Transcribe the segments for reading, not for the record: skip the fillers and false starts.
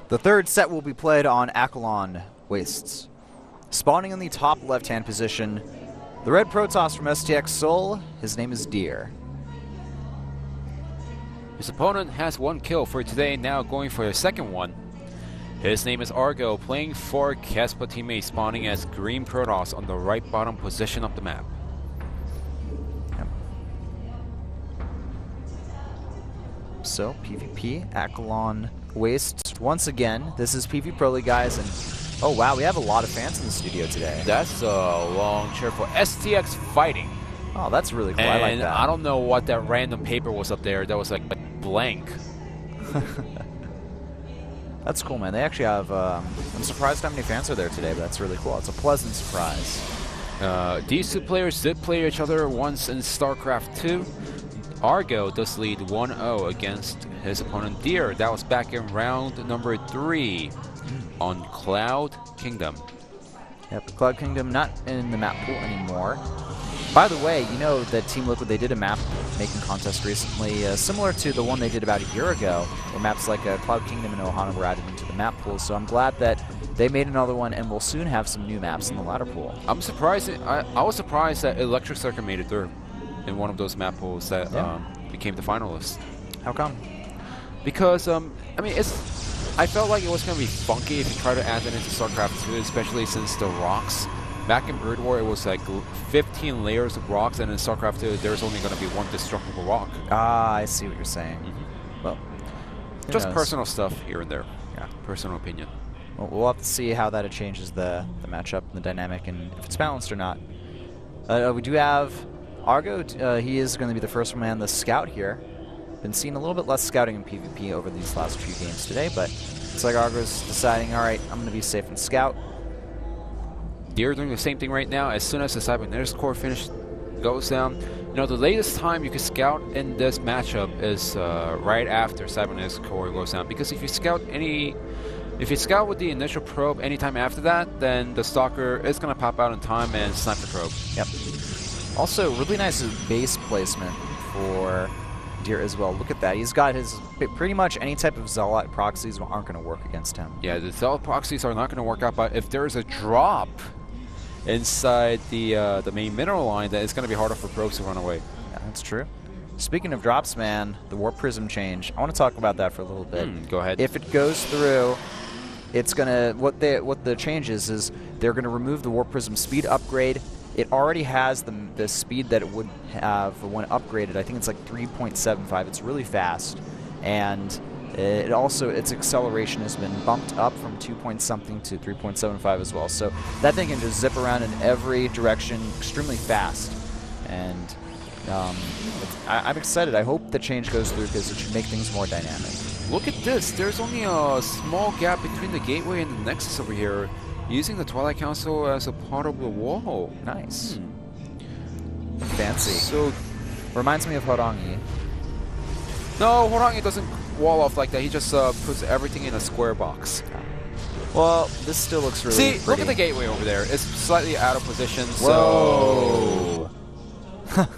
The third set will be played on Akilon Wastes. Spawning in the top left-hand position, the red Protoss from STX Seoul, his name is Deer. His opponent has 1 kill for today, now going for a second one. His name is Argo, playing for Kespa teammate, spawning as green Protoss on the right bottom position of the map. Yep. So, PvP, Akilon Wastes. Once again, this is PvP Pro League, guys, and oh wow, we have a lot of fans in the studio today. That's a long cheer for STX Fighting. Oh, that's really cool. And I like that. I don't know what that random paper was up there. That was like blank. That's cool, man. They actually have, I'm surprised how many fans are there today, but that's really cool. It's a pleasant surprise. These two players did play each other once in Starcraft2. Argo does lead 1-0 against his opponent Deer. That was back in round number 3 on Cloud Kingdom. Yep, Cloud Kingdom not in the map pool anymore. By the way, you know that Team Liquid, they did a map making contest recently, similar to the one they did about a year ago, where maps like Cloud Kingdom and Ohana were added into the map pool. So I'm glad that they made another one, and we'll soon have some new maps in the ladder pool. I'm surprised. I was surprised that Electric Circuit made it through in one of those map pools that became the finalist. How come? Because I mean, I felt like it was going to be funky if you try to add that into StarCraft 2, especially since the rocks. Back in Brood War, it was like 15 layers of rocks, and in StarCraft 2, there's only going to be 1 destructible rock. Ah, I see what you're saying. Well, just personal stuff here and there. Yeah, personal opinion. Well, we'll have to see how that changes the matchup and the dynamic, and if it's balanced or not. We do have Argo. He is going to be the first man, the scout here. Been seeing a little bit less scouting in PvP over these last few games today, but it's like Argo's deciding, all right, I'm going to be safe and scout. Deer doing the same thing right now. As soon as the Cybernetics core finish goes down, you know, the latest time you can scout in this matchup is right after Cybernetics core goes down, because if you scout with the initial probe anytime after that, then the Stalker is going to pop out in time and snipe the probe. Yep. Also, really nice base placement for Deer as well. Look at that. He's got his pretty much any type of Zealot proxies aren't going to work against him. Yeah, the Zealot proxies are not going to work out, but if there's a drop inside the main mineral line, then it's going to be harder for probes to run away. Yeah, that's true. Speaking of drops, man, the Warp Prism change. I want to talk about that for a little bit. Go ahead. If it goes through, it's gonna what the change is they're gonna remove the Warp Prism speed upgrade. It already has the speed that it would have when upgraded. I think it's like 3.75. It's really fast, and it also, its acceleration has been bumped up from 2-point-something to 3.75 as well. So that thing can just zip around in every direction extremely fast. And I'm excited. I hope the change goes through because it should make things more dynamic. Look at this. There's only a small gap between the gateway and the Nexus over here, using the Twilight Council as a part of the wall. Nice. Fancy. So, reminds me of Horangi. No, Horangi doesn't wall off like that. He just puts everything in a square box. Well, this still looks really pretty. Look at the gateway over there. It's slightly out of position. Whoa. So.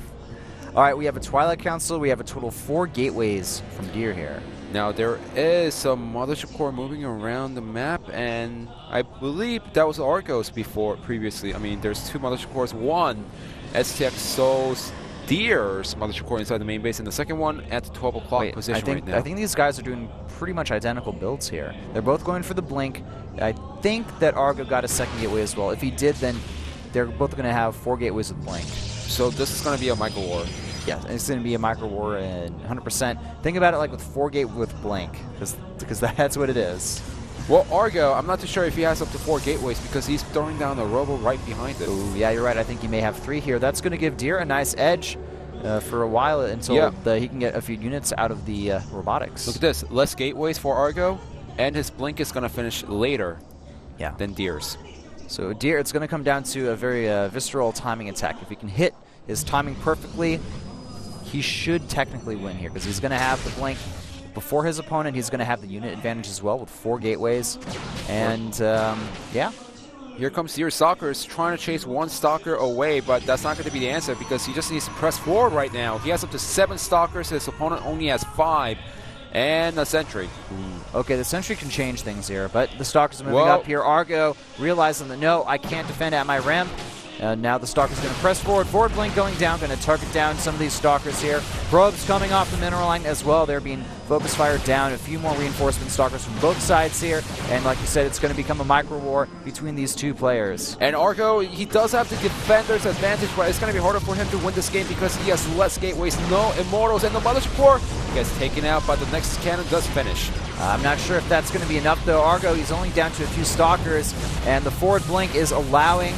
All right, we have a Twilight Council. We have a total of 4 gateways from Deer here. Now, there is some Mothership Core moving around the map, and I believe that was Argos previously. I mean, there's 2 Mothership Cores. One, STX Soul's Deer's Mothership Core inside the main base, and the second one at the 12 o'clock position right now. I think these guys are doing pretty much identical builds here. They're both going for the Blink. I think that Argo got a second gateway as well. If he did, then they're both going to have 4 gateways with Blink. So this is going to be a micro war. Yeah, it's going to be a micro war, and 100%. Think about it like with 4 gate with Blink, because that's what it is. Well, Argo, I'm not too sure if he has up to 4 gateways because he's throwing down a robo right behind it. Ooh, yeah, you're right. I think he may have 3 here. That's going to give Deer a nice edge for a while until he can get a few units out of the robotics. Look at this. Less gateways for Argo, and his Blink is going to finish later than Deer's. So Deer, it's going to come down to a very visceral timing attack. If he can hit his timing perfectly, he should technically win here because he's going to have the Blink before his opponent. He's going to have the unit advantage as well with 4 gateways. And, yeah. Here comes Deer. Stalker is trying to chase 1 Stalker away, but that's not going to be the answer because he just needs to press forward right now. He has up to 7 Stalkers. His opponent only has 5. And a sentry. Okay, the sentry can change things here, but the Stalkers are moving up here. Argo realizing that, no, I can't defend at my ramp. Now the Stalker's going to press forward. Forward blink going down, going to target down some of these Stalkers here. Probes coming off the mineral line as well. They're being focus fired down. A few more reinforcement Stalkers from both sides here. And like you said, it's going to become a micro war between these two players. And Argo, he does have the defender's advantage, but it's going to be harder for him to win this game because he has less gateways, no immortals, and the Mother's Core gets taken out, but the Nexus Cannon does finish. I'm not sure if that's going to be enough, though. Argo, he's only down to a few Stalkers, and the forward blink is allowing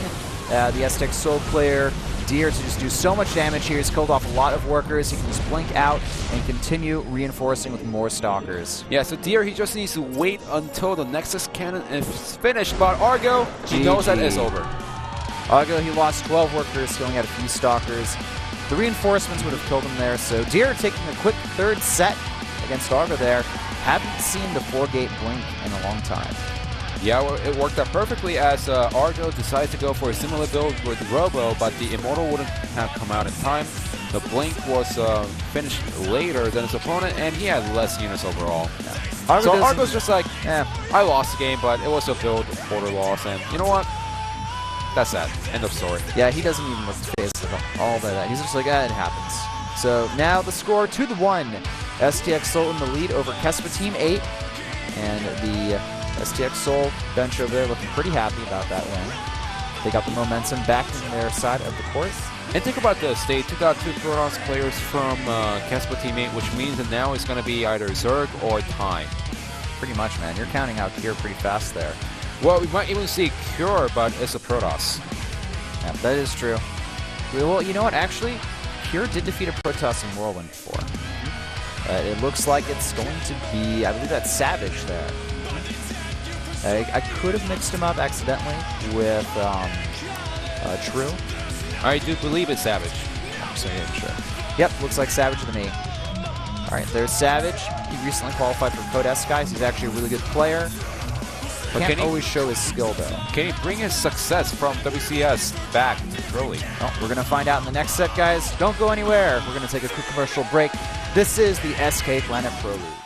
the STX Soul player, Deer, to just do so much damage here. He's killed off a lot of workers. He can just blink out and continue reinforcing with more Stalkers. Yeah, so Deer, he just needs to wait until the Nexus Cannon is finished, but Argo, he knows that it's over. Argo, he lost 12 workers, killing out a few Stalkers. The reinforcements would have killed him there, so Deer taking a quick third set against Argo there. Haven't seen the 4-gate blink in a long time. Yeah, well, it worked out perfectly as Argo decided to go for a similar build with Robo, but the Immortal wouldn't have come out in time. The Blink was finished later than his opponent, and he had less units overall. Yeah. So Argo's just like, I lost the game, but it was a build quarter loss, and you know what? That's that. End of story. Yeah, he doesn't even look phased of all that. He's just like, it happens. So now the score 2-1. STX Soul in the lead over Kespa Team 8, and the STX Soul bench over there looking pretty happy about that win. They got the momentum back in their side of the course. And think about this, they took out 2 Protoss players from Kespa Team 8, which means that now it's going to be either Zerg or Time. Pretty much, man. You're counting out Cure pretty fast there. Well, we might even see Cure, but it's a Protoss. Yeah, that is true. Well, you know what? Actually, Cure did defeat a Protoss in Whirlwind before. It looks like it's going to be, I believe that's Savage there. I could have mixed him up accidentally with True. I do believe it's Savage. So yeah, sure. Yep, looks like Savage to me. All right, there's Savage. He recently qualified for Code S, guys. He's actually a really good player. But can't always show his skill, though. Can he bring his success from WCS back to Pro League? Well, we're going to find out in the next set, guys. Don't go anywhere. We're going to take a quick commercial break. This is the SK Planet Pro League.